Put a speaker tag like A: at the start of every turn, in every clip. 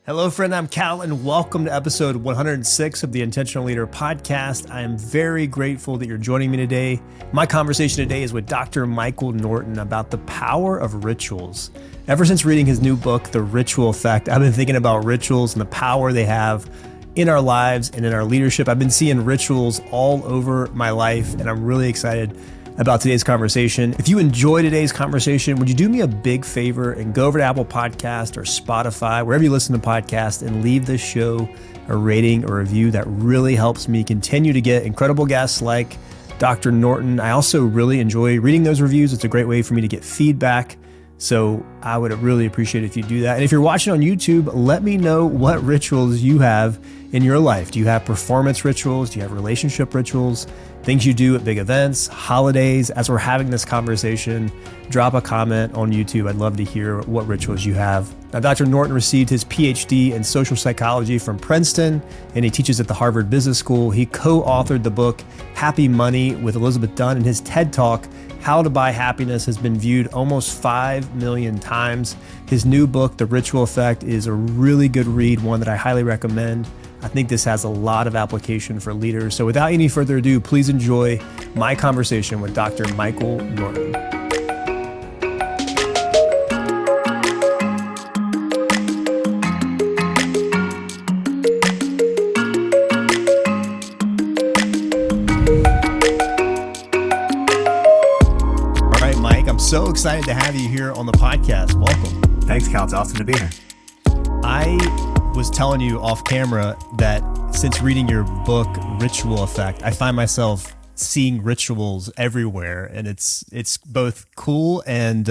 A: Hello, friend. I'm Cal, and welcome to episode 106 of the Intentional Leader podcast. I am very grateful that you're joining me today. My conversation today is with Dr. Michael Norton about the power of rituals. Ever since reading his new book, The Ritual Effect, I've been thinking about rituals and the power they have in our lives and in our leadership. I've been seeing rituals all over my life, and I'm really excited about today's conversation. If you enjoy today's conversation, would you do me a big favor and go over to Apple Podcast or Spotify, wherever you listen to podcasts, and leave this show a rating or review? That really helps me continue to get incredible guests like Dr. Norton. I also really enjoy reading those reviews. It's a great way for me to get feedback. So I would really appreciate it if you do that. And if you're watching on YouTube, let me know what rituals you have in your life. Do you have performance rituals? Do you have relationship rituals? Things you do at big events, holidays? As we're having this conversation, drop a comment on YouTube. I'd love to hear what rituals you have. Now, Dr. Norton received his PhD in social psychology from Princeton, and he teaches at the Harvard Business School. He co-authored the book, Happy Money with Elizabeth Dunn, and his TED Talk, How to Buy Happiness, has been viewed almost 5 million times. His new book, The Ritual Effect, is a really good read, one that I highly recommend. I think this has a lot of application for leaders. So without any further ado, please enjoy my conversation with Dr. Michael Norton. All right, Mike, I'm so excited to have you here on the podcast. Welcome.
B: Thanks, Cal. It's awesome to be here.
A: I was telling you off camera that since reading your book, Ritual Effect, I find myself seeing rituals everywhere, and it's both cool and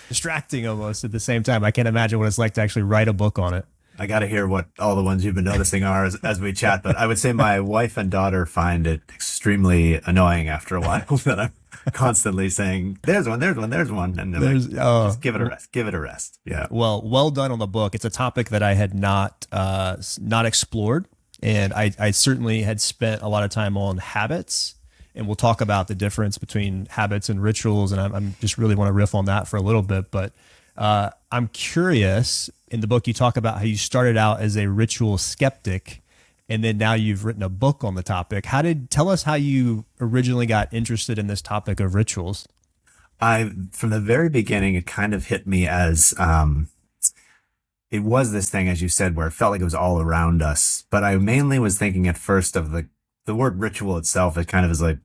A: distracting almost at the same time. I can't imagine what it's like to actually write a book on it.
B: I got to hear what all the ones you've been noticing are as we chat, but I would say my wife and daughter find it extremely annoying after a while that I'm constantly saying, there's one, and they're like, just give it a rest. Yeah.
A: Well done on the book. It's a topic that I had not explored, and I certainly had spent a lot of time on habits, and we'll talk about the difference between habits and rituals, and I'm just really want to riff on that for a little bit, but I'm curious. In the book, you talk about how you started out as a ritual skeptic, and then now you've written a book on the topic. Tell us how you originally got interested in this topic of rituals.
B: From the very beginning, it kind of hit me as, it was this thing, as you said, where it felt like it was all around us. But I mainly was thinking at first of the word ritual itself. It kind of is like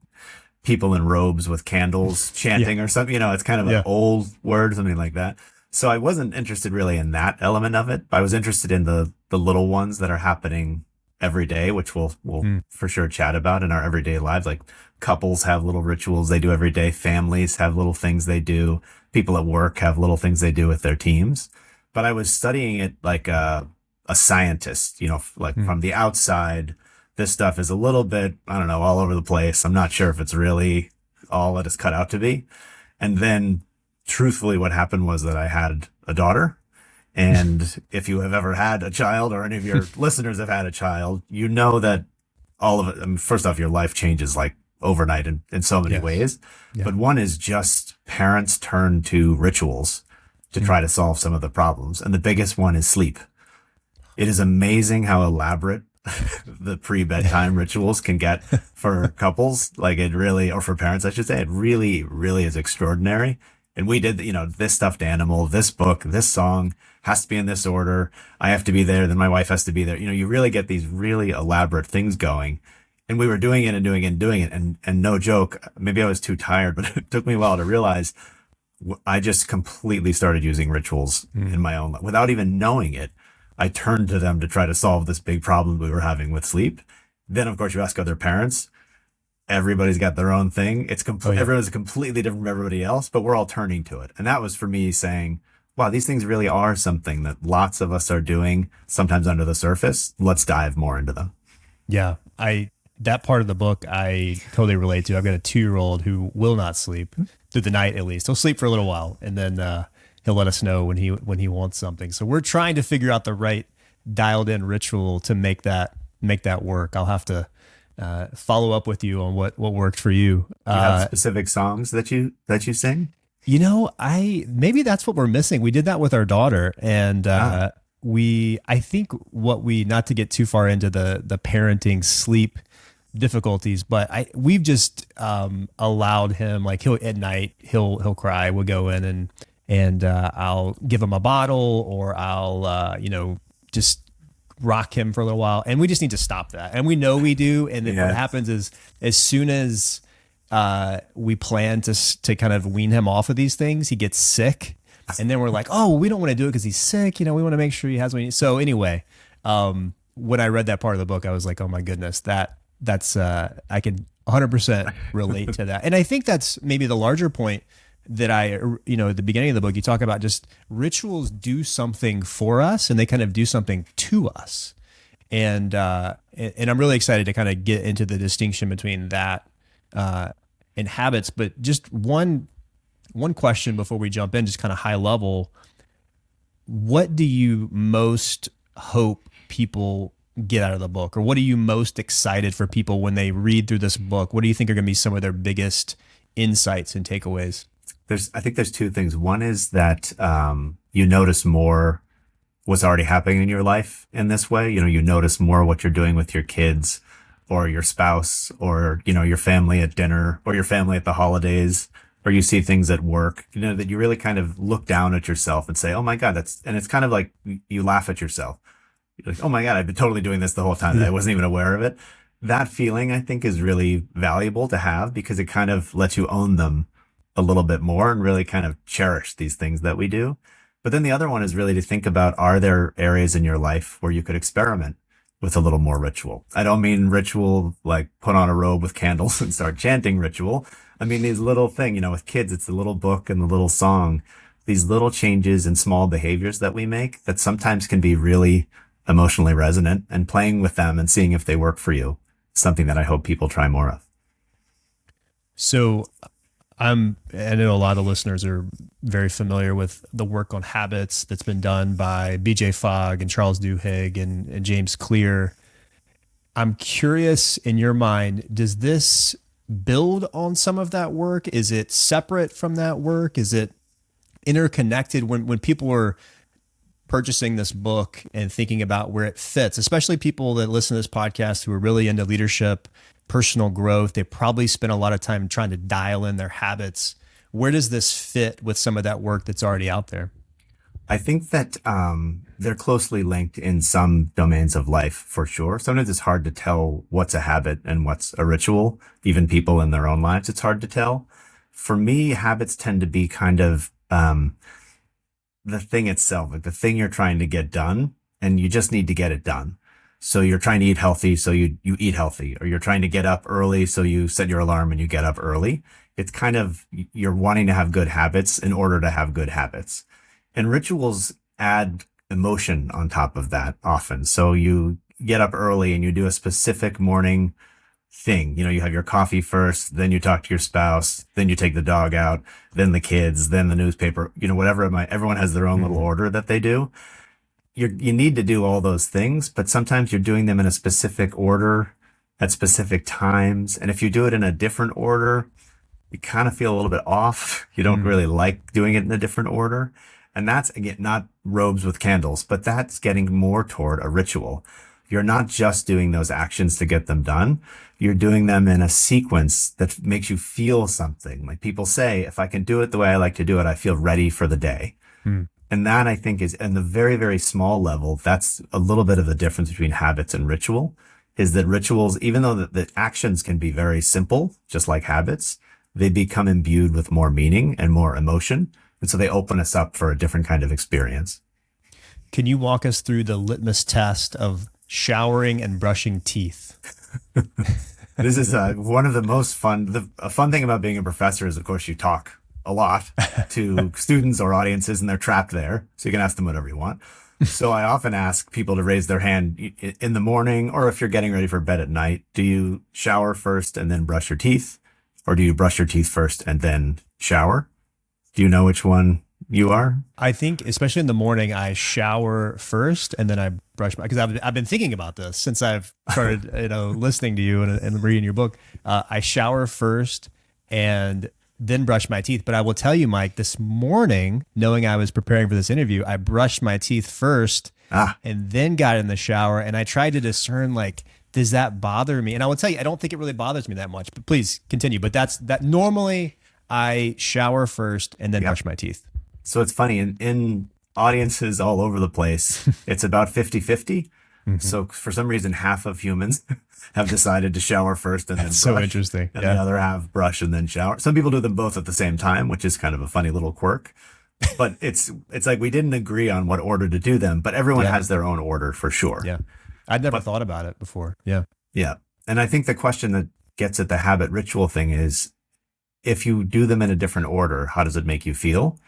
B: people in robes with candles chanting or something, it's kind of an old word, something like that. So I wasn't interested really in that element of it, but I was interested in the little ones that are happening every day, which we'll for sure chat about in our everyday lives. Like couples have little rituals they do every day. Families have little things they do. People at work have little things they do with their teams. But I was studying it like a scientist, from the outside. This stuff is a little bit, I don't know, all over the place. I'm not sure if it's really all that it's cut out to be. And then truthfully, what happened was that I had a daughter. And if you have ever had a child, or any of your listeners have had a child, you know that all of it, first off, your life changes like overnight in so many ways. Yeah. But one is just parents turn to rituals to try to solve some of the problems. And the biggest one is sleep. It is amazing how elaborate the pre-bedtime rituals can get for couples. Like it really, or for parents, I should say, it really, really is extraordinary. And we did, this stuffed animal, this book, this song has to be in this order. I have to be there. Then my wife has to be there. You really get these really elaborate things going. And we were doing it and doing it and doing it. And no joke, maybe I was too tired, but it took me a while to realize I just completely started using rituals in my own life without even knowing it. I turned to them to try to solve this big problem we were having with sleep. Then, of course, you ask other parents. Everybody's got their own thing. Everyone's completely different from everybody else, but we're all turning to it. And that was for me saying, wow, these things really are something that lots of us are doing, sometimes under the surface. Let's dive more into them.
A: Yeah, that part of the book I totally relate to. I've got a 2-year-old who will not sleep through the night, at least. He'll sleep for a little while, and then he'll let us know when he wants something. So we're trying to figure out the right dialed in ritual to make that work. I'll have to follow up with you on what worked for you.
B: Do you have specific songs that you sing?
A: Maybe that's what we're missing. We did that with our daughter, and I think what we, not to get too far into the parenting sleep difficulties, but we've just allowed him, like, he'll at night he'll cry. We'll go in and I'll give him a bottle, or I'll just rock him for a little while, and we just need to stop that. And we know we do. And then what happens is, as soon as we plan to kind of wean him off of these things, he gets sick, and then we're like, oh, we don't want to do it because he's sick. We want to make sure he has what he needs. So anyway, when I read that part of the book, I was like, oh my goodness, that's I can 100% relate to that. And I think that's maybe the larger point that at the beginning of the book, you talk about just rituals do something for us, and they kind of do something to us. And I'm really excited to kind of get into the distinction between that and habits. But just one question before we jump in, just kind of high level, what do you most hope people get out of the book? Or what are you most excited for people when they read through this book? What do you think are going to be some of their biggest insights and takeaways?
B: I think there's two things. One is that you notice more what's already happening in your life in this way. You notice more what you're doing with your kids or your spouse, or, your family at dinner, or your family at the holidays, or you see things at work, that you really kind of look down at yourself and say, oh my God, and it's kind of like you laugh at yourself. You're like, oh my God, I've been totally doing this the whole time. I wasn't even aware of it. That feeling, I think, is really valuable to have, because it kind of lets you own them a little bit more and really kind of cherish these things that we do. But then the other one is really to think about, are there areas in your life where you could experiment with a little more ritual? I don't mean ritual like put on a robe with candles and start chanting ritual. I mean these little things, with kids, it's the little book and the little song, these little changes and small behaviors that we make that sometimes can be really emotionally resonant, and playing with them and seeing if they work for you, something that I hope people try more of.
A: So I know a lot of listeners are very familiar with the work on habits that's been done by BJ Fogg and Charles Duhigg and James Clear. I'm curious, in your mind, does this build on some of that work? Is it separate from that work? Is it interconnected? When people are purchasing this book and thinking about where it fits, especially people that listen to this podcast who are really into leadership, personal growth, they probably spend a lot of time trying to dial in their habits. Where does this fit with some of that work that's already out there?
B: I think that they're closely linked in some domains of life, for sure. Sometimes it's hard to tell what's a habit and what's a ritual. Even people in their own lives, it's hard to tell. For me, habits tend to be kind of the thing itself, like the thing you're trying to get done, and you just need to get it done. So you're trying to eat healthy, so you eat healthy, or you're trying to get up early, so you set your alarm and you get up early. It's kind of, you're wanting to have good habits in order to have good habits. And rituals add emotion on top of that often. So you get up early and you do a specific morning thing. You have your coffee first, then you talk to your spouse, then you take the dog out, then the kids, then the newspaper, whatever it might, everyone has their own little order that they do. You need to do all those things, but sometimes you're doing them in a specific order at specific times. And if you do it in a different order, you kind of feel a little bit off. You don't really like doing it in a different order. And that's, again, not robes with candles, but that's getting more toward a ritual. You're not just doing those actions to get them done. You're doing them in a sequence that makes you feel something. Like people say, if I can do it the way I like to do it, I feel ready for the day. And that, I think, is, in the very, very small level, that's a little bit of the difference between habits and ritual, is that rituals, even though the actions can be very simple, just like habits, they become imbued with more meaning and more emotion. And so they open us up for a different kind of experience.
A: Can you walk us through the litmus test of showering and brushing teeth?
B: This is one of the most fun. A fun thing about being a professor is, of course, you talk a lot to students or audiences, and they're trapped there. So you can ask them whatever you want. So I often ask people to raise their hand in the morning, or if you're getting ready for bed at night. Do you shower first and then brush your teeth? Or do you brush your teeth first and then shower? Do you know which one you are? I
A: think, especially in the morning, I shower first and then I brush my, because I've been thinking about this since I've started, listening to you and reading your book. I shower first and then brush my teeth. But I will tell you, Mike, this morning, knowing I was preparing for this interview, I brushed my teeth first
B: Ah,
A: and then got in the shower. And I tried to discern, like, does that bother me? And I will tell you, I don't think it really bothers me that much, but please continue. But that's that. Normally I shower first and then
B: yep.
A: brush my teeth.
B: So it's funny in audiences all over the place, it's about 50-50.
A: Mhm.
B: So for some reason, half of humans have decided to shower first and then
A: That's
B: brush,
A: so interesting.
B: and
A: Yeah.
B: the other half brush and then shower. Some people do them both at the same time, which is kind of a funny little quirk. But it's like we didn't agree on what order to do them, but everyone
A: Yeah.
B: has their own order for sure.
A: Yeah. I'd never
B: But
A: thought about it before. Yeah.
B: yeah, and I think the question that gets at the habit ritual thing is, if you do them in a different order, how does it make you feel?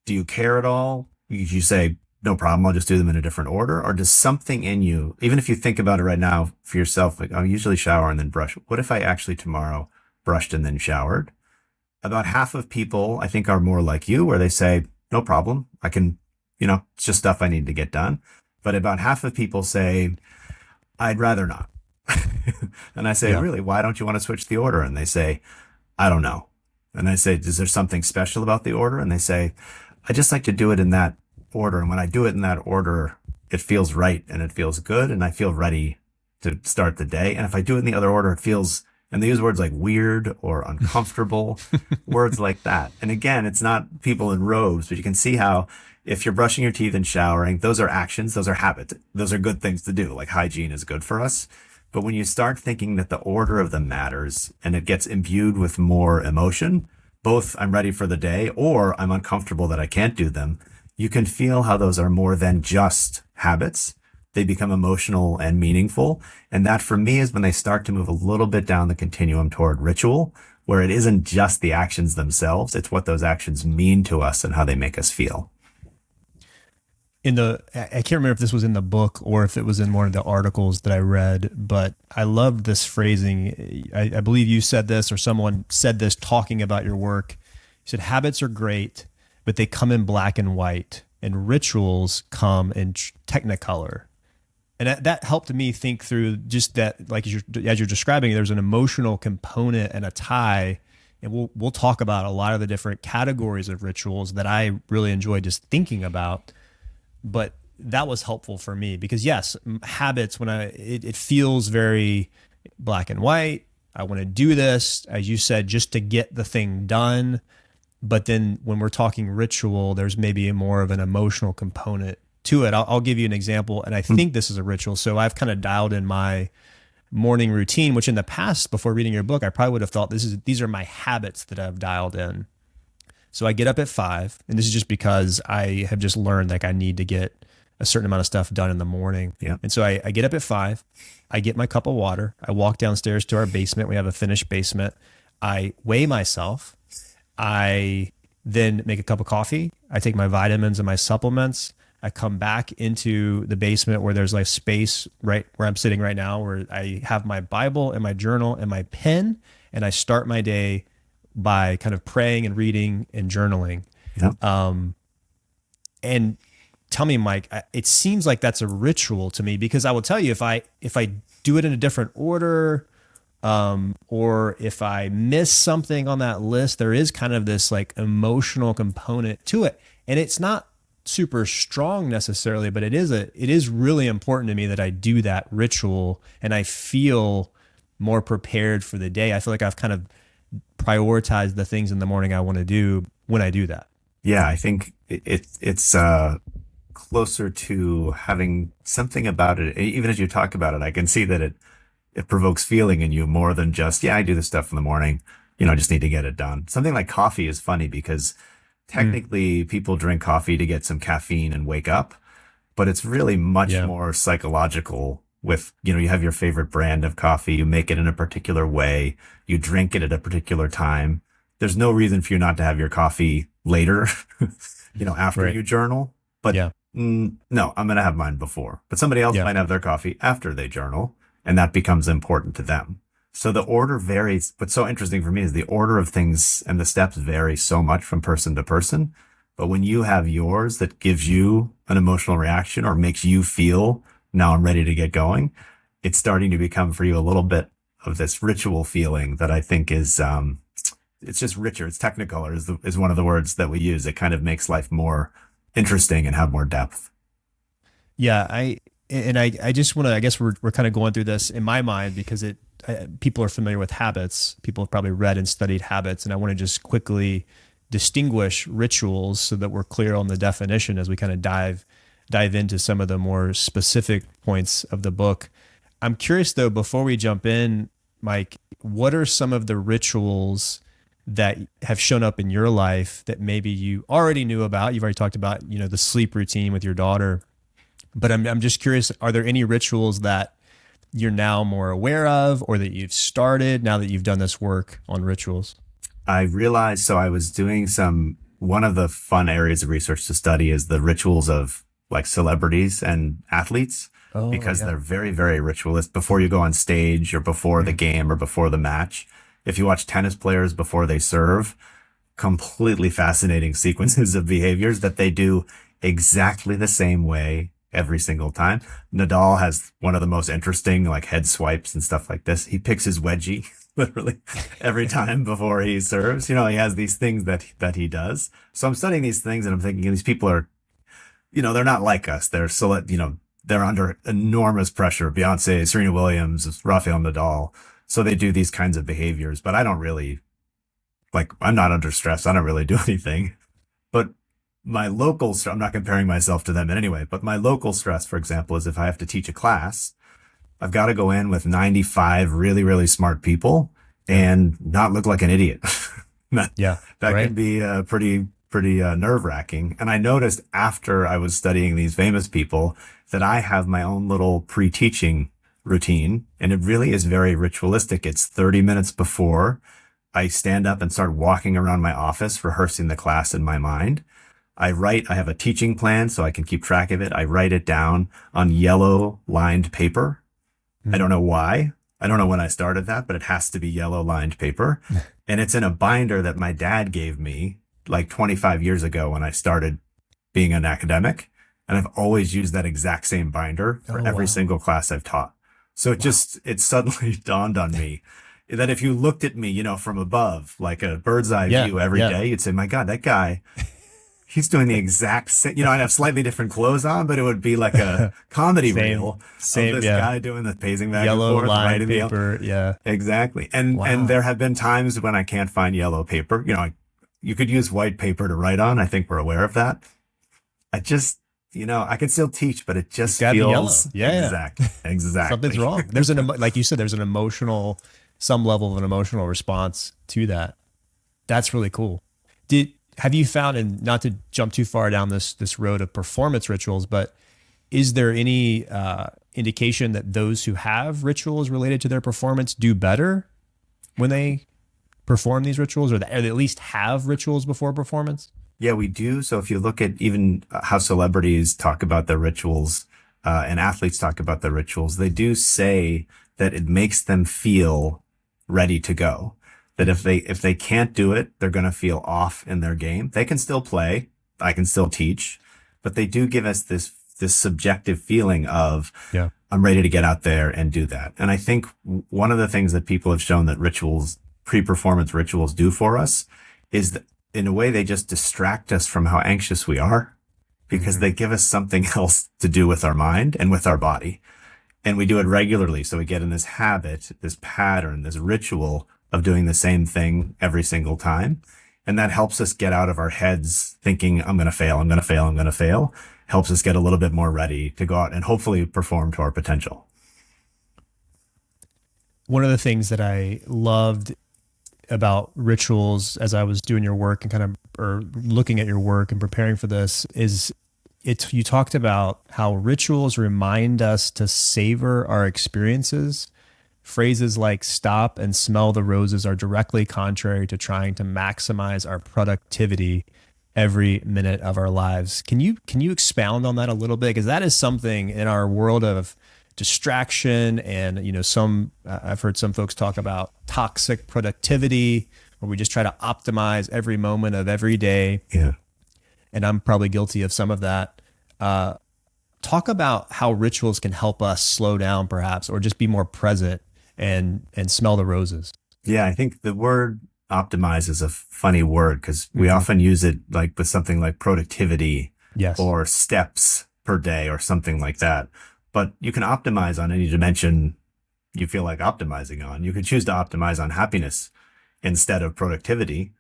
B: Do you care at all? You say, no problem, I'll just do them in a different order? Or does something in you, even if you think about it right now for yourself, like, I usually shower and then brush. What if I actually tomorrow brushed and then showered? About half of people, I think, are more like you, where they say, no problem, I can, it's just stuff I need to get done. But about half of people say, I'd rather not. And I say,
A: Yeah.
B: really, why don't you want to switch the order? And they say, I don't know. And I say, is there something special about the order? And they say, I just like to do it in that order. And when I do it in that order, it feels right and it feels good. And I feel ready to start the day. And if I do it in the other order, it feels, and they use words like weird or uncomfortable, words like that. And again, it's not people in robes, but you can see how if you're brushing your teeth and showering, those are actions, those are habits, those are good things to do. Like hygiene is good for us. But when you start thinking that the order of them matters and it gets imbued with more emotion, both I'm ready for the day or I'm uncomfortable that I can't do them, you can feel how those are more than just habits. They become emotional and meaningful. And that for me is when they start to move a little bit down the continuum toward ritual, where it isn't just the actions themselves, it's what those actions mean to us and how they make us feel.
A: I can't remember if this was in the book or if it was in one of the articles that I read, but I loved this phrasing. I believe you said this or someone said this talking about your work. You said, habits are great, but they come in black and white, and rituals come in technicolor. And that helped me think through just that, like as you're describing, there's an emotional component and a tie. And we'll talk about a lot of the different categories of rituals that I really enjoy just thinking about. But that was helpful for me because yes, habits, when it feels very black and white. I want to do this, as you said, just to get the thing done. But then when we're talking ritual, there's maybe more of an emotional component to it. I'll give you an example, and I think this is a ritual. So I've kind of dialed in my morning routine, which in the past, before reading your book, I probably would have thought these are my habits that I've dialed in. So I get up at 5, and this is just because I have just learned like I need to get a certain amount of stuff done in the morning.
B: Yeah.
A: And so I get up at 5, I get my cup of water, I walk downstairs to our basement. We have a finished basement. I weigh myself. I then make a cup of coffee. I take my vitamins and my supplements. I come back into the basement where there's like space right where I'm sitting right now, where I have my Bible and my journal and my pen, and I start my day by kind of praying and reading and journaling.
B: Yeah.
A: And tell me, Mike, it seems like that's a ritual to me, because I will tell you, if I do it in a different order, or if I miss something on that list, there is kind of this like emotional component to it. And it's not super strong necessarily, but it is really important to me that I do that ritual and I feel more prepared for the day. I feel like I've kind of prioritized the things in the morning I want to do when I do that.
B: Yeah, I think it's closer to having something about it. Even as you talk about it, I can see that it provokes feeling in you more than just, yeah, I do this stuff in the morning, I just need to get it done. Something like coffee is funny because technically people drink coffee to get some caffeine and wake up, but it's really much more psychological with, you have your favorite brand of coffee, you make it in a particular way, you drink it at a particular time. There's no reason for you not to have your coffee later, after you journal. But no, I'm going to have mine before. But somebody else might have their coffee after they journal, and that becomes important to them. So the order varies. What's so interesting for me is the order of things and the steps vary so much from person to person. But when you have yours that gives you an emotional reaction or makes you feel, now I'm ready to get going, it's starting to become for you a little bit of this ritual feeling that I think is, it's just richer. It's technicolor is one of the words that we use. It kind of makes life more interesting and have more depth.
A: Yeah, I just want to, I guess we're kind of going through this in my mind because people are familiar with habits. People have probably read and studied habits, and I want to just quickly distinguish rituals so that we're clear on the definition as we kind of dive into some of the more specific points of the book. I'm curious though, before we jump in, Mike, what are some of the rituals that have shown up in your life that maybe you already knew about? You've already talked about, the sleep routine with your daughter, but I'm just curious, are there any rituals that you're now more aware of or that you've started now that you've done this work on rituals?
B: I realized, so I was doing one of the fun areas of research to study is the rituals of like celebrities and athletes,
A: Oh,
B: because
A: yeah.
B: they're very, very ritualist before you go on stage or before the
A: Mm.
B: game or before the match. If you watch tennis players before they serve, completely fascinating sequences of behaviors that they do exactly the same way every single time. Nadal has one of the most interesting like head swipes and stuff like this. He picks his wedgie literally every time before he serves. He has these things that he does. So I'm studying these things and I'm thinking these people are, they're not like us. They're select, they're under enormous pressure. Beyonce, Serena Williams, Rafael Nadal. So they do these kinds of behaviors, but I don't really like, I'm not under stress. I don't really do anything. But my local stress, I'm not comparing myself to them in any way, but my local stress, for example, is if I have to teach a class, I've got to go in with 95 really, really smart people
A: Yeah.
B: and not look like an idiot. that,
A: Yeah.
B: that
A: Right.
B: can be pretty nerve wracking. And I noticed after I was studying these famous people that I have my own little pre-teaching routine, and it really is very ritualistic. It's 30 minutes before I stand up and start walking around my office, rehearsing the class in my mind. I have a teaching plan so I can keep track of it. I write it down on yellow lined paper. I don't
A: Mm.
B: know why. I don't know when I started that, but it has to be yellow lined paper. And it's in a binder that my dad gave me like 25 years ago when I started being an academic. And I've always used that exact same binder for
A: Oh,
B: every
A: wow.
B: single class I've taught. So
A: Wow.
B: it suddenly dawned on me that if you looked at me, from above, like a bird's eye
A: Yeah.
B: view every
A: Yeah.
B: day, you'd say, my God, that guy, he's doing the exact same, I'd have slightly different clothes on, but it would be like a comedy
A: Same,
B: reel of
A: same.
B: this
A: Yeah.
B: guy doing the pacing back and
A: Yellow
B: forth,
A: line
B: writing the
A: paper. Yeah.
B: exactly. And
A: Wow.
B: there have been times when I can't find yellow paper. You could use white paper to write on. I think we're aware of that. I just, I can still teach, but it
A: It's
B: just
A: got to be yellow.
B: feels
A: Yeah.
B: exactly.
A: Something's wrong. Like you said, there's some level of an emotional response to that. That's really cool. Have you found, and not to jump too far down this road of performance rituals, but is there any indication that those who have rituals related to their performance do better when they perform these rituals, or they at least have rituals before performance?
B: Yeah, we do. So if you look at even how celebrities talk about their rituals, and athletes talk about their rituals, they do say that it makes them feel ready to go. That if they can't do it, they're going to feel off in their game. They can still play. I can still teach, but they do give us this subjective feeling of
A: Yeah.
B: I'm ready to get out there and do that. And I think one of the things that people have shown that pre-performance rituals do for us is that in a way, they just distract us from how anxious we are because
A: Mhm.
B: they give us something else to do with our mind and with our body. And we do it regularly. So we get in this habit, this pattern, this ritual of doing the same thing every single time. And that helps us get out of our heads thinking, I'm going to fail, I'm going to fail, I'm going to fail. Helps us get a little bit more ready to go out and hopefully perform to our potential.
A: One of the things that I loved about rituals as I was doing your work and or looking at your work and preparing for this is you talked about how rituals remind us to savor our experiences. Phrases like stop and smell the roses are directly contrary to trying to maximize our productivity every minute of our lives. Can you expound on that a little bit? Because that is something in our world of distraction and some I've heard some folks talk about toxic productivity where we just try to optimize every moment of every day,
B: Yeah.
A: and I'm probably guilty of some of that. Talk about how rituals can help us slow down perhaps, or just be more present and smell the roses.
B: Yeah. I think the word optimize is a funny word because we
A: Hmm.
B: often use it like with something like productivity
A: Yes.
B: or steps. per day or something like that. But you can optimize on any dimension you feel like optimizing on. You could choose to optimize on happiness instead of productivity,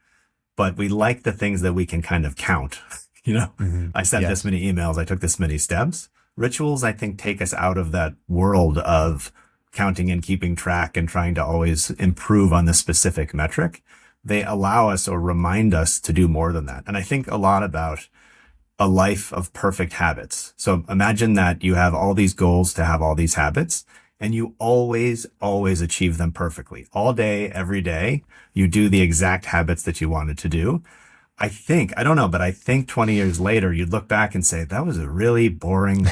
B: but we like the things that we can kind of count. I sent this many emails, I took this many steps. Rituals, I think, take us out of that world of counting and keeping track and trying to always improve on the specific metric. They allow us or remind us to do more than that. And I think a lot about a life of perfect habits. So imagine that you have all these goals to have all these habits, and you always, always achieve them perfectly. All day, every day, you do the exact habits that you wanted to do. I don't know, but I think 20 years later, you'd look back and say, that was a really boring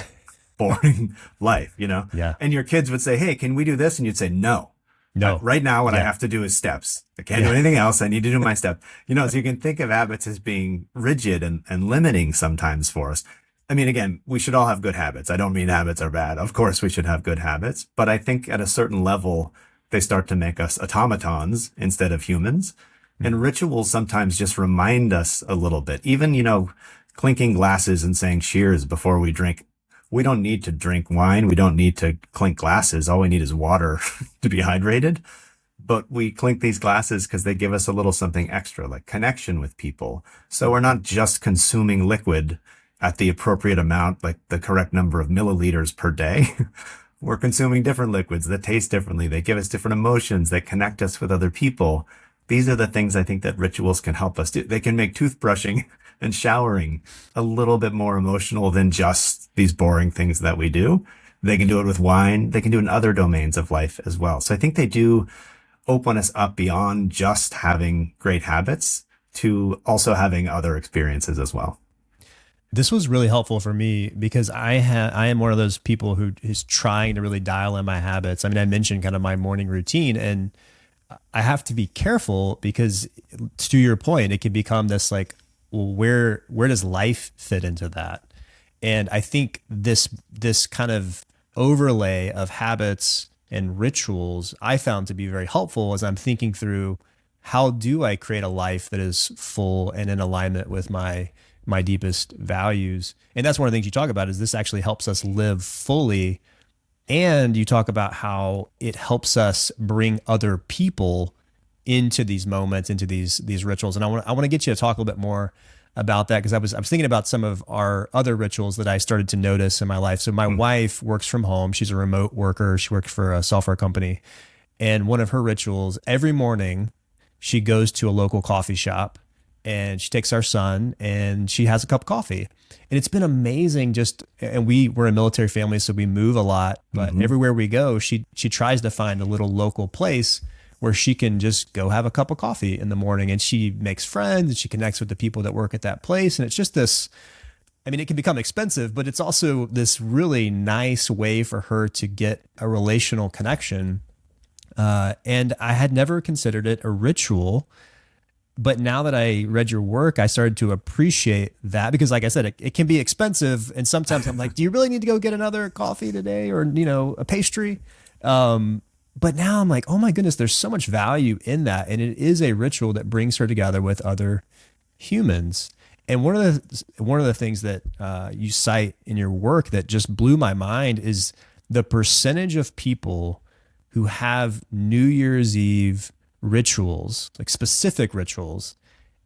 B: life,
A: Yeah.
B: And your kids would say, hey, can we do this? And you'd say, no. Right now, what I have to do is steps. I can't do anything else. I need to do my steps. So you can think of habits as being rigid and limiting sometimes for us. I mean, again, we should all have good habits. I don't mean habits are bad. Of course, we should have good habits. But I think at a certain level, they start to make us automatons instead of humans. And rituals sometimes just remind us a little bit. Even, clinking glasses and saying cheers before we drink. We don't need to drink wine. We don't need to clink glasses. All we need is water to be hydrated. But we clink these glasses because they give us a little something extra, like connection with people. So we're not just consuming liquid at the appropriate amount, like the correct number of milliliters per day. We're consuming different liquids that taste differently. They give us different emotions. They connect us with other people. These are the things I think that rituals can help us do. They can make toothbrushing and showering a little bit more emotional than just these boring things that we do. They can do it with wine. They can do it in other domains of life as well. So I think they do open us up beyond just having great habits to also having other experiences as well.
A: This was really helpful for me because I am one of those people who is trying to really dial in my habits. I mean, I mentioned kind of my morning routine, and I have to be careful because, to your point, it can become this like, well, where does life fit into that? And I think this kind of overlay of habits and rituals I found to be very helpful as I'm thinking through, how do I create a life that is full and in alignment with my deepest values? And that's one of the things you talk about, is this actually helps us live fully. And you talk about how it helps us bring other people into these moments, into these rituals. And I want to get you to talk a little bit more about that, because I was thinking about some of our other rituals that I started to notice in my life. So my wife works from home. She's a remote worker. She works for a software company. And one of her rituals, every morning, she goes to a local coffee shop and she takes our son and she has a cup of coffee. And it's been amazing and we're a military family, so we move a lot, but everywhere we go, she tries to find a little local place where she can just go have a cup of coffee in the morning, and she makes friends and she connects with the people that work at that place. And it's just this, I mean, it can become expensive, but it's also this really nice way for her to get a relational connection. And I had never considered it a ritual. But now that I read your work, I started to appreciate that, because like I said, it can be expensive. And sometimes I'm like, do you really need to go get another coffee today, or, a pastry? But now I'm like, oh my goodness, there's so much value in that. And it is a ritual that brings her together with other humans. And one of the things that you cite in your work that just blew my mind is the percentage of people who have New Year's Eve rituals, like specific rituals,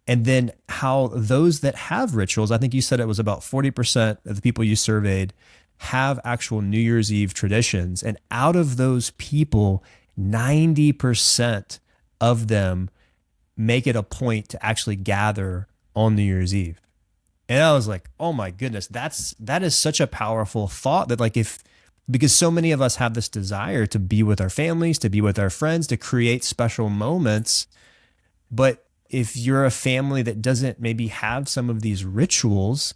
A: and then how those that have rituals, I think you said it was about 40% of the people you surveyed have actual New Year's Eve traditions. And out of those people, 90% of them make it a point to actually gather on New Year's Eve. And I was like, oh my goodness, that is such a powerful thought, that because so many of us have this desire to be with our families, to be with our friends, to create special moments. But if you're a family that doesn't maybe have some of these rituals,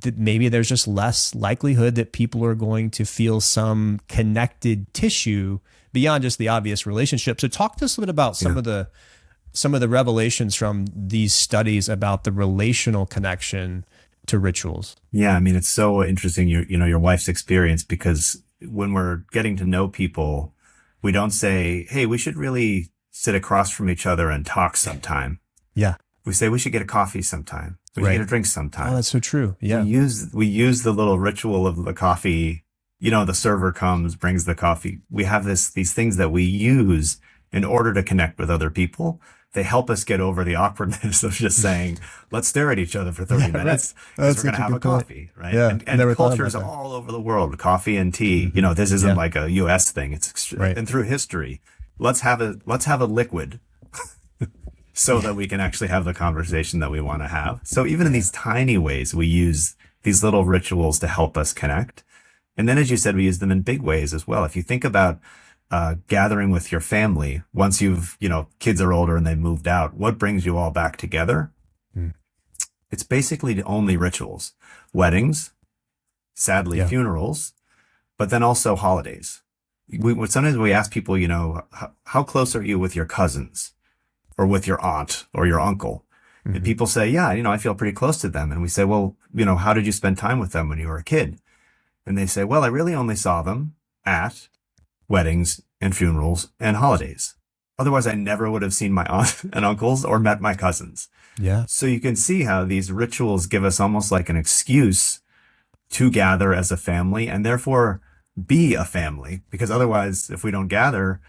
A: that maybe there's just less likelihood that people are going to feel some connected tissue beyond just the obvious relationship. So talk to us a bit about some of the revelations from these studies about the relational connection to rituals.
B: Yeah, I mean, it's so interesting, your wife's experience, because when we're getting to know people, we don't say, hey, we should really sit across from each other and talk sometime.
A: Yeah.
B: We say we should get a coffee sometime. We get
A: Right.
B: a drink
A: Oh, that's
B: sometimes.
A: so true. Yeah.
B: We use the little ritual of the coffee. The server comes, brings the coffee. We have these things that we use in order to connect with other people. They help us get over the awkwardness of just saying, let's stare at each other for 30
A: Yeah, right.
B: minutes
A: Oh,
B: because
A: that's
B: we're going
A: such
B: to
A: a
B: have a
A: good point.
B: coffee, right?
A: Yeah.
B: And
A: I
B: and
A: never thought
B: cultures
A: about that.
B: all over the world, coffee and tea. This isn't
A: Yeah.
B: like a US thing.
A: Right.
B: And through history, let's have a liquid so that we can actually have the conversation that we want to have. So even in these tiny ways, we use these little rituals to help us connect. And then, as you said, we use them in big ways as well. If you think about gathering with your family, once kids are older and they've moved out, what brings you all back together?
A: Mm.
B: It's basically only rituals, weddings, sadly,
A: Yeah.
B: funerals, but then also holidays. Sometimes we ask people, how close are you with your cousins or with your aunt or your uncle? And
A: Mhm.
B: people say, yeah, I feel pretty close to them. And we say, well, how did you spend time with them when you were a kid? And they say, well, I really only saw them at weddings and funerals and holidays. Otherwise, I never would have seen my aunt and uncles or met my cousins.
A: Yeah.
B: So you can see how these rituals give us almost like an excuse to gather as a family and therefore be a family. Because otherwise, if we don't gather,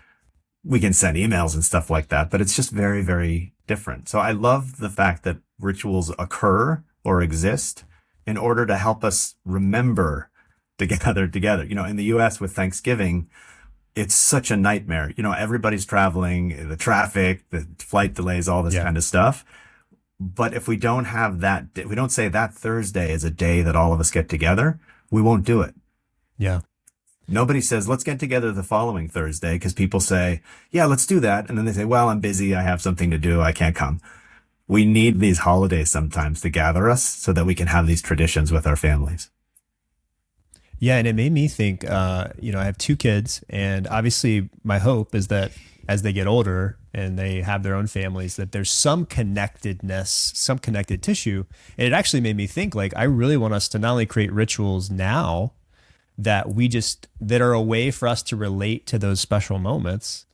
B: we can send emails and stuff like that, but it's just very, very different. So I love the fact that rituals occur or exist in order to help us remember to gather together. In the US with Thanksgiving, it's such a nightmare. Everybody's traveling, the traffic, the flight delays, all this
A: Yeah.
B: kind of stuff. But if we don't have that, if we don't say that Thursday is a day that all of us get together, we won't do it.
A: Yeah.
B: Nobody says, let's get together the following Thursday, because people say, yeah, let's do that. And then they say, well, I'm busy. I have something to do. I can't come. We need these holidays sometimes to gather us so that we can have these traditions with our families.
A: Yeah, and it made me think, I have two kids, and obviously my hope is that as they get older and they have their own families, that there's some connectedness, some connected tissue. And it actually made me think, like, I really want us to not only create rituals now that are a way for us to relate to those special moments,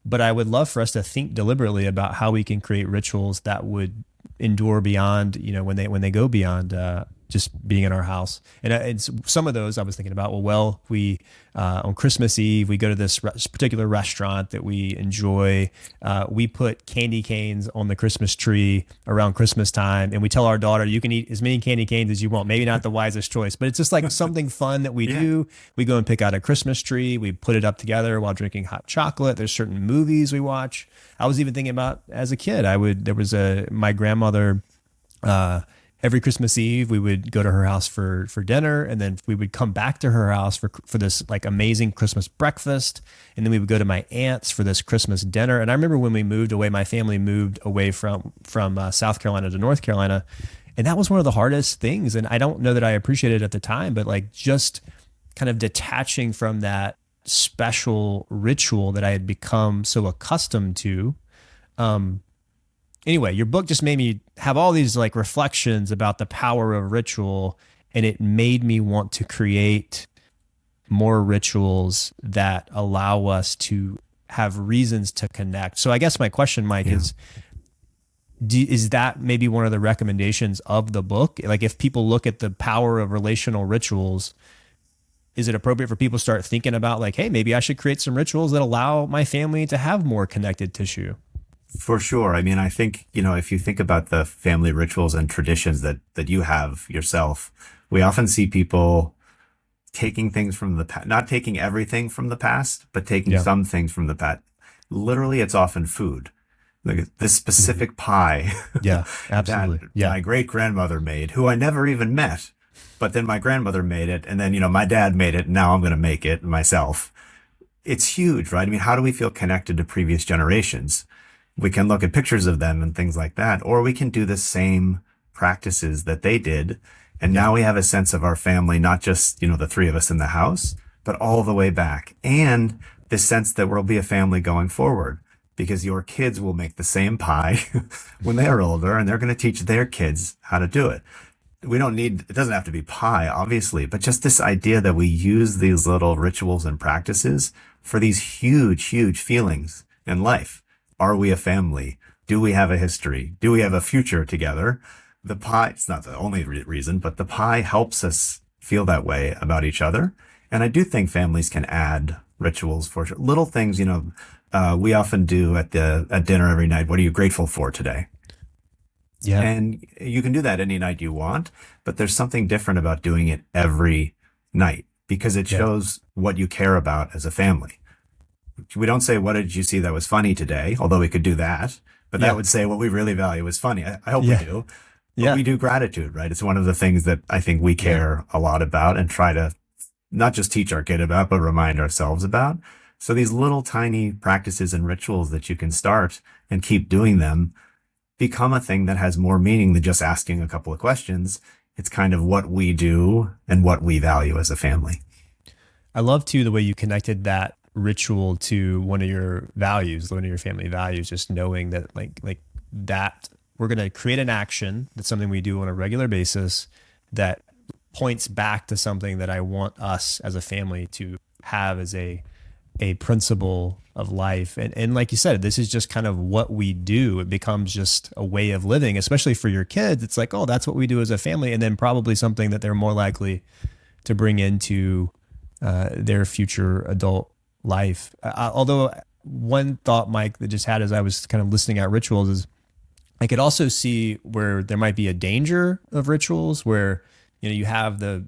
A: but I would love for us to think deliberately about how we can create rituals that would endure beyond, when they go beyond just being in our house. And it's some of those I was thinking about. We on Christmas Eve we go to this particular restaurant that we enjoy. We put candy canes on the Christmas tree around Christmas time, and we tell our daughter, "You can eat as many candy canes as you want." Maybe not the wisest choice, but it's just like something fun that we
B: Yeah.
A: do. We go and pick out a Christmas tree. We put it up together while drinking hot chocolate. There's certain movies we watch. I was even thinking about as a kid, my grandmother, every Christmas Eve, we would go to her house for dinner, and then we would come back to her house for this like amazing Christmas breakfast, and then we would go to my aunt's for this Christmas dinner. And I remember when we moved away, my family moved away from South Carolina to North Carolina, and that was one of the hardest things. And I don't know that I appreciated it at the time, but like just kind of detaching from that special ritual that I had become so accustomed to. Anyway, your book just made me have all these like reflections about the power of ritual, and it made me want to create more rituals that allow us to have reasons to connect. So I guess my question, Mike, is that maybe one of the recommendations of the book? Like if people look at the power of relational rituals, is it appropriate for people to start thinking about like, hey, maybe I should create some rituals that allow my family to have more connected tissue?
B: For sure. I mean, I think, if you think about the family rituals and traditions that you have yourself, we often see people taking things from the past, not taking everything from the past, but taking some things from the past. Literally, it's often food. Like this specific pie
A: Yeah, absolutely.
B: that my great grandmother made, who I never even met, but then my grandmother made it. And then, my dad made it. And now I'm going to make it myself. It's huge, right? I mean, how do we feel connected to previous generations? We can look at pictures of them and things like that, or we can do the same practices that they did. And now we have a sense of our family, not just, the three of us in the house, but all the way back. And this sense that we'll be a family going forward, because your kids will make the same pie when they're older, and they're going to teach their kids how to do it. It doesn't have to be pie, obviously, but just this idea that we use these little rituals and practices for these huge, huge feelings in life. Are we a family? Do we have a history? Do we have a future together? the pie, it's not the only reason, but the pie helps us feel that way about each other. And I do think families can add rituals for sure. Little things, we often do at dinner every night. What are you grateful for today?
A: Yeah.
B: And you can do that any night you want, but there's something different about doing it every night because it
A: Yeah.
B: shows what you care about as a family. We don't say, what did you see that was funny today? Although we could do that, but
A: Yeah.
B: that would say what we really value is funny. I hope
A: Yeah.
B: we do. But
A: Yeah.
B: we do gratitude, right? It's one of the things that I think we care a lot about and try to not just teach our kid about, but remind ourselves about. So these little tiny practices and rituals that you can start and keep doing them become a thing that has more meaning than just asking a couple of questions. It's kind of what we do and what we value as a family.
A: I love too the way you connected that ritual to one of your values, one of your family values, just knowing that like that we're going to create an action. That's something we do on a regular basis that points back to something that I want us as a family to have as a principle of life. And like you said, this is just kind of what we do. It becomes just a way of living, especially for your kids. It's like, oh, that's what we do as a family. And then probably something that they're more likely to bring into their future adult life. Although one thought, Mike, that just had as I was kind of listening at rituals is I could also see where there might be a danger of rituals where, you have the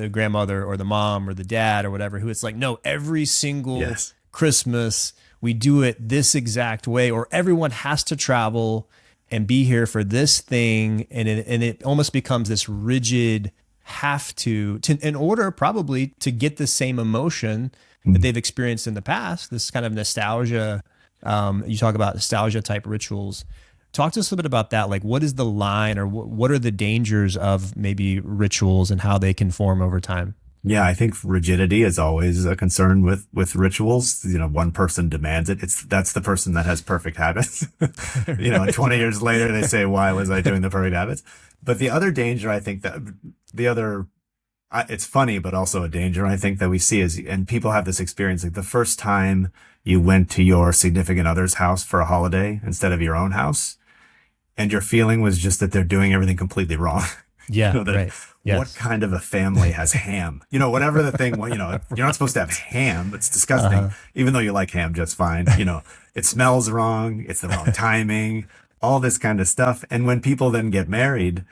A: grandmother or the mom or the dad or whatever, who it's like, no, every single Christmas we do it this exact way, or everyone has to travel and be here for this thing. And it almost becomes this rigid have to in order probably to get the same emotion that they've experienced in the past, this kind of nostalgia. You talk about nostalgia type rituals. Talk to us a little bit about that. Like, what is the line, or what are the dangers of maybe rituals and how they can form over time?
B: Yeah, I think rigidity is always a concern with rituals. One person demands it. That's the person that has perfect habits. And 20 years later, they say, why was I doing the perfect habits? But the other danger, I think it's funny, but also a danger I think that we see is, and people have this experience, like the first time you went to your significant other's house for a holiday instead of your own house, and your feeling was just that they're doing everything completely wrong.
A: Yeah, right. Yes.
B: What kind of a family has ham? Whatever the thing, you're not supposed to have ham. It's disgusting, even though you like ham just fine. It smells wrong. It's the wrong timing, all this kind of stuff. And when people then get married,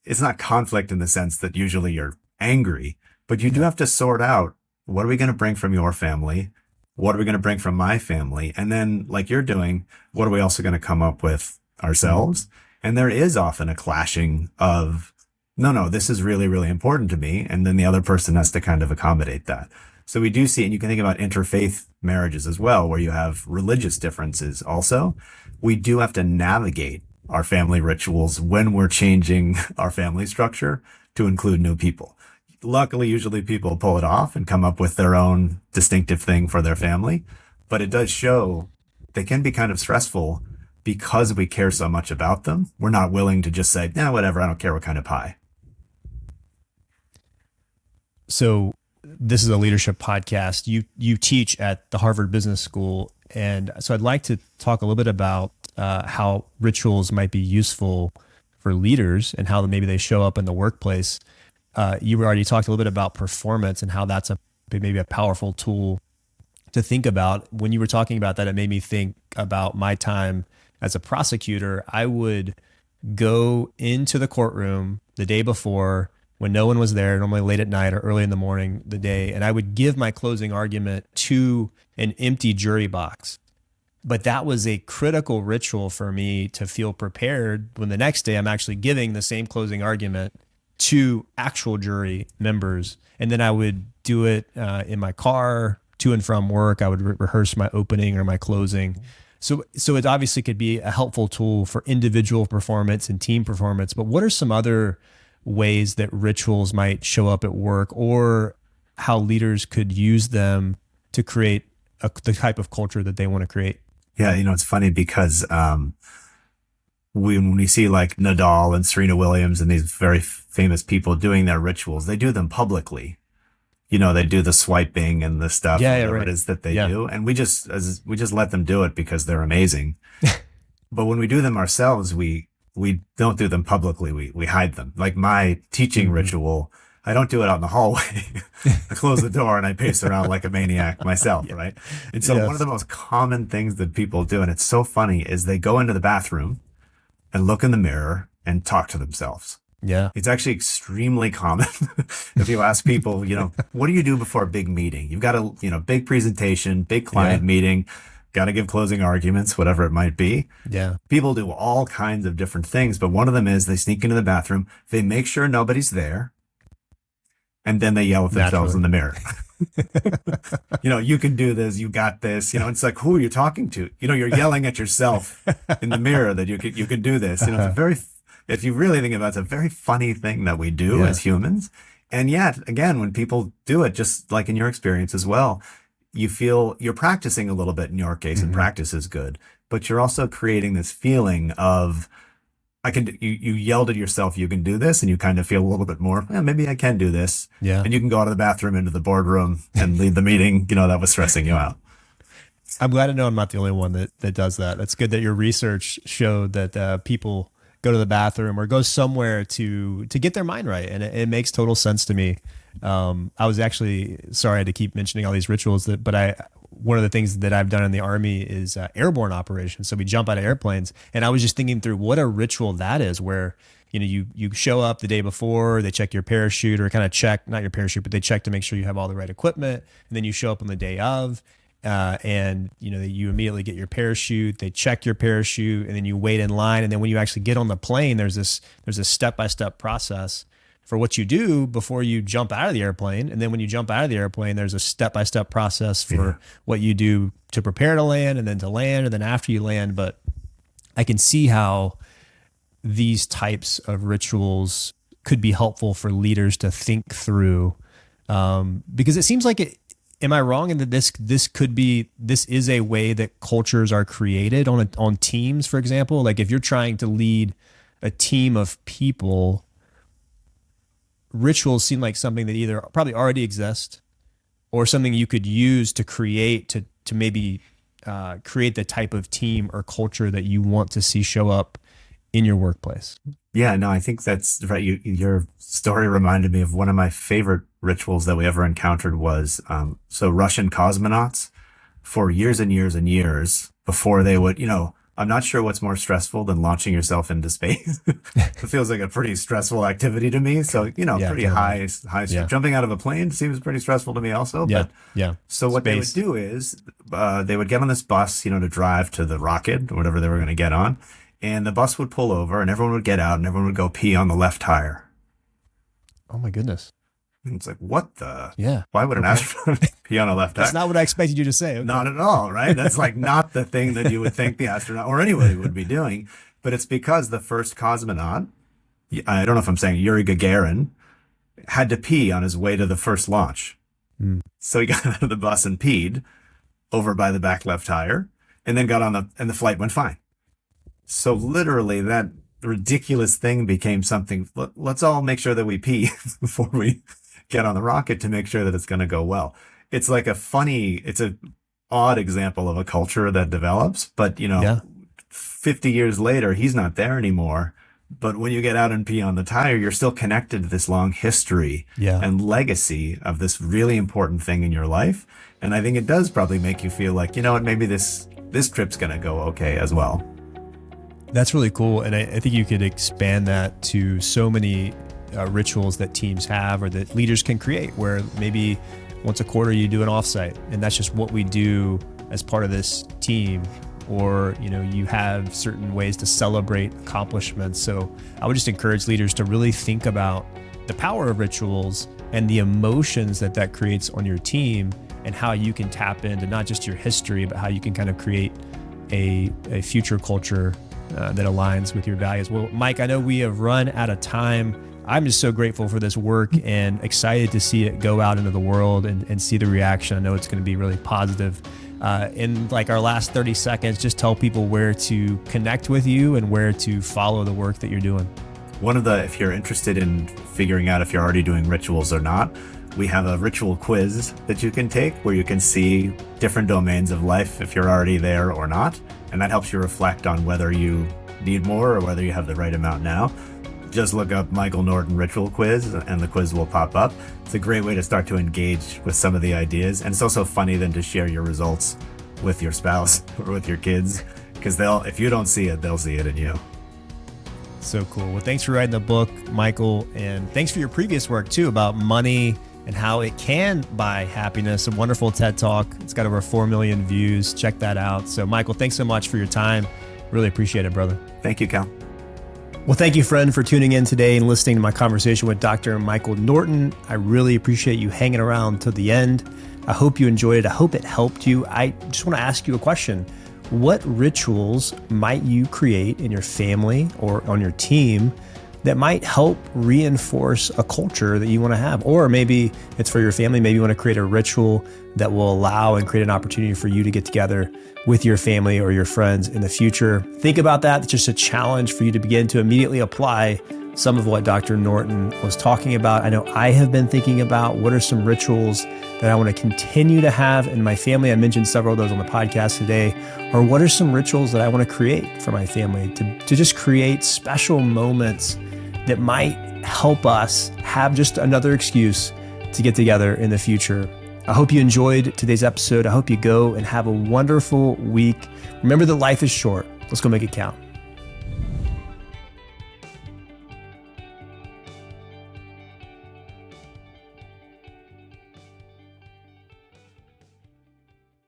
B: it's not conflict in the sense that usually you're angry, but you do have to sort out, what are we going to bring from your family? What are we going to bring from my family? And then, like you're doing, what are we also going to come up with ourselves? And there is often a clashing of, no, this is really, really important to me. And then the other person has to kind of accommodate that. So we do see, and you can think about interfaith marriages as well, where you have religious differences also. We do have to navigate our family rituals when we're changing our family structure to include new people. Luckily, usually people pull it off and come up with their own distinctive thing for their family. But it does show they can be kind of stressful because we care so much about them. We're not willing to just say, whatever, I don't care what kind of pie.
A: So this is a leadership podcast. You teach at the Harvard Business School. And so I'd like to talk a little bit about how rituals might be useful for leaders and how maybe they show up in the workplace. You already talked a little bit about performance and how that's maybe a powerful tool to think about. When you were talking about that, it made me think about my time as a prosecutor. I would go into the courtroom the day before when no one was there, normally late at night or early in the morning the day, and I would give my closing argument to an empty jury box. But that was a critical ritual for me to feel prepared when the next day I'm actually giving the same closing argument to actual jury members. And then I would do it in my car to and from work. I would rehearse my opening or my closing. So it obviously could be a helpful tool for individual performance and team performance. But what are some other ways that rituals might show up at work, or how leaders could use them to create the type of culture that they want to create?
B: Yeah, it's funny because when we see like Nadal and Serena Williams and these very famous people doing their rituals, they do them publicly. They do the swiping and the stuff, whatever it is that they do. And we just let them do it because they're amazing. But when we do them ourselves, we we don't do them publicly. We hide them. Like my teaching ritual, I don't do it out in the hallway. I close the door and I pace around like a maniac myself, right? And so one of the most common things that people do, and it's so funny, is they go into the bathroom and look in the mirror and talk to themselves.
A: Yeah.
B: It's actually extremely common. If you ask people, what do you do before a big meeting? You've got a, big presentation, big client meeting, got to give closing arguments, whatever it might be.
A: Yeah.
B: People do all kinds of different things, but one of them is they sneak into the bathroom, they make sure nobody's there, and then they yell at themselves in the mirror. You can do this. You got this. It's like, who are you talking to? You're yelling at yourself in the mirror that you can do this. It's a very, if you really think about it, it's a very funny thing that we do as humans. And yet, again, when people do it, just like in your experience as well, you feel you're practicing a little bit in your case, and practice is good, but you're also creating this feeling of, you yelled at yourself, you can do this, and you kind of feel a little bit more, maybe I can do this. Yeah. And you can go out of the bathroom into the boardroom and leave the meeting, that was stressing you out.
A: I'm glad to know I'm not the only one that does that. It's good that your research showed that people go to the bathroom or go somewhere to get their mind right. And it makes total sense to me. I was actually, sorry I had to keep mentioning all these rituals, but one of the things that I've done in the Army is airborne operations. So we jump out of airplanes, and I was just thinking through what a ritual that is, where you show up the day before, they check your parachute, or kind of check, not your parachute, but they check to make sure you have all the right equipment, and then you show up on the day of, and you immediately get your parachute, they check your parachute, and then you wait in line, and then when you actually get on the plane, there's a step-by-step process for what you do before you jump out of the airplane. And then when you jump out of the airplane, there's a step-by-step process for what you do to prepare to land, and then to land, and then after you land. But I can see how these types of rituals could be helpful for leaders to think through, because it seems like am I wrong in that this is a way that cultures are created on teams, for example? Like if you're trying to lead a team of people, rituals seem like something that either probably already exist or something you could use to create to maybe create the type of team or culture that you want to see show up in your workplace.
B: Yeah, no, I think that's right. Your story reminded me of one of my favorite rituals that we ever encountered was, so Russian cosmonauts for years and years and years before they would, I'm not sure what's more stressful than launching yourself into space. It feels like a pretty stressful activity to me. So, pretty high. Jumping out of a plane seems pretty stressful to me also. So what they would do is they would get on this bus, to drive to the rocket or whatever they were going to get on. And the bus would pull over and everyone would get out and everyone would go pee on the left tire.
A: Oh my goodness.
B: And it's like, what the? Yeah. Why would an astronaut pee on a left tire?
A: That's not what I expected you to say. Okay.
B: Not at all, right? That's like not the thing that you would think the astronaut or anybody would be doing. But it's because the first cosmonaut, I don't know if I'm saying Yuri Gagarin, had to pee on his way to the first launch. So he got out of the bus and peed over by the back left tire and then got on and the flight went fine. So literally that ridiculous thing became something, let's all make sure that we pee before we get on the rocket to make sure that it's going to go well. It's like it's an odd example of a culture that develops, but 50 years later, he's not there anymore. But when you get out and pee on the tire, you're still connected to this long history and legacy of this really important thing in your life. And I think it does probably make you feel like, maybe this trip's going to go okay as well.
A: That's really cool. And I think you could expand that to so many rituals that teams have or that leaders can create, where maybe once a quarter you do an offsite and that's just what we do as part of this team. Or, you have certain ways to celebrate accomplishments. So I would just encourage leaders to really think about the power of rituals and the emotions that creates on your team, and how you can tap into not just your history, but how you can kind of create a future culture that aligns with your values. Well, Mike, I know we have run out of time. I'm just so grateful for this work and excited to see it go out into the world and see the reaction. I know it's going to be really positive. In like our last 30 seconds, just tell people where to connect with you and where to follow the work that you're doing.
B: If you're interested in figuring out if you're already doing rituals or not, we have a ritual quiz that you can take where you can see different domains of life if you're already there or not. And that helps you reflect on whether you need more or whether you have the right amount now, just look up Michael Norton Ritual Quiz and the quiz will pop up. It's a great way to start to engage with some of the ideas. And it's also funny then to share your results with your spouse or with your kids, because if you don't see it, they'll see it in you.
A: So cool. Well, thanks for writing the book, Michael. And thanks for your previous work too about money and how it can buy happiness. A wonderful TED Talk. It's got over 4 million views. Check that out. So Michael, thanks so much for your time. Really appreciate it, brother.
B: Thank you, Cal.
A: Well, thank you, friend, for tuning in today and listening to my conversation with Dr. Michael Norton. I really appreciate you hanging around till the end. I hope you enjoyed it. I hope it helped you. I just want to ask you a question. What rituals might you create in your family or on your team that might help reinforce a culture that you want to have? Or maybe it's for your family. Maybe you want to create a ritual that will allow and create an opportunity for you to get together with your family or your friends in the future. Think about that. It's just a challenge for you to begin to immediately apply some of what Dr. Norton was talking about. I know I have been thinking about what are some rituals that I want to continue to have in my family. I mentioned several of those on the podcast today. Or what are some rituals that I want to create for my family to just create special moments that might help us have just another excuse to get together in the future. I hope you enjoyed today's episode. I hope you go and have a wonderful week. Remember that life is short. Let's go make it count.